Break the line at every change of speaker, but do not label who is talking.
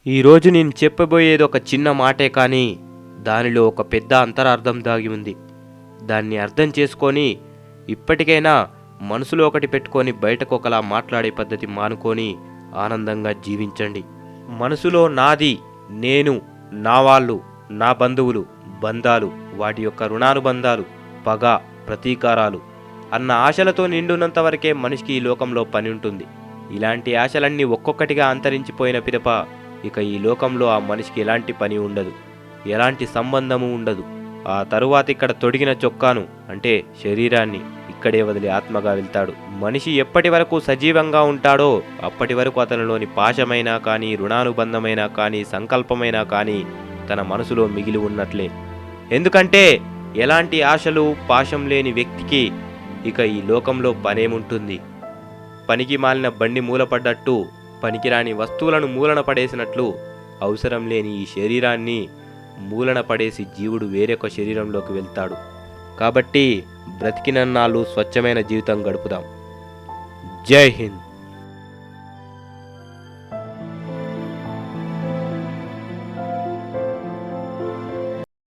ఈరోజు నేను చెప్పబోయేది ఒక చిన్న మాటే కానీ దానిలో ఒక పెద్ద అంతరార్థం దాగి ఉంది. దాన్ని అర్థం చేసుకొని ఇప్పటికైనా మనసులో ఒకటి పెట్టుకొని బయటకు ఒకలా మాట్లాడే పద్ధతి మానుకొని ఆనందంగా జీవించండి. మనసులో నాది, నేను, నా వాళ్ళు, నా బంధువులు, బంధాలు, వాటి యొక్క రుణానుబంధాలు, పగ, ప్రతీకారాలు అన్న ఆశలతో నిండున్నంత వరకే మనిషికి ఈ లోకంలో పని ఉంటుంది. ఇలాంటి ఆశలన్నీ ఒక్కొక్కటిగా అంతరించిపోయిన పిదప ఇక ఈ లోకంలో ఆ మనిషికి ఎలాంటి పని ఉండదు, ఎలాంటి సంబంధము ఉండదు. ఆ తరువాత ఇక్కడ తొడిగిన చొక్కాను అంటే శరీరాన్ని ఇక్కడే వదిలి ఆత్మగా వెళ్తాడు. మనిషి ఎప్పటి వరకు సజీవంగా ఉంటాడో అప్పటి వరకు అతనిలోని పాశమైనా కానీ, రుణానుబంధమైనా కానీ, సంకల్పమైనా కానీ తన మనసులో మిగిలి ఉన్నట్లే. ఎందుకంటే ఎలాంటి ఆశలు, పాశం లేని వ్యక్తికి ఇక ఈ లోకంలో పనేముంటుంది? పనికి మాలిన బండి మూలపడ్డట్టు, పనికిరాని వస్తువులను మూలన పడేసినట్లు అవసరం లేని ఈ శరీరాన్ని మూలన పడేసి జీవుడు వేరొక శరీరంలోకి వెళ్తాడు. కాబట్టి బ్రతికినన్నాళ్ళు స్వచ్ఛమైన జీవితం గడుపుదాం. జై హింద్.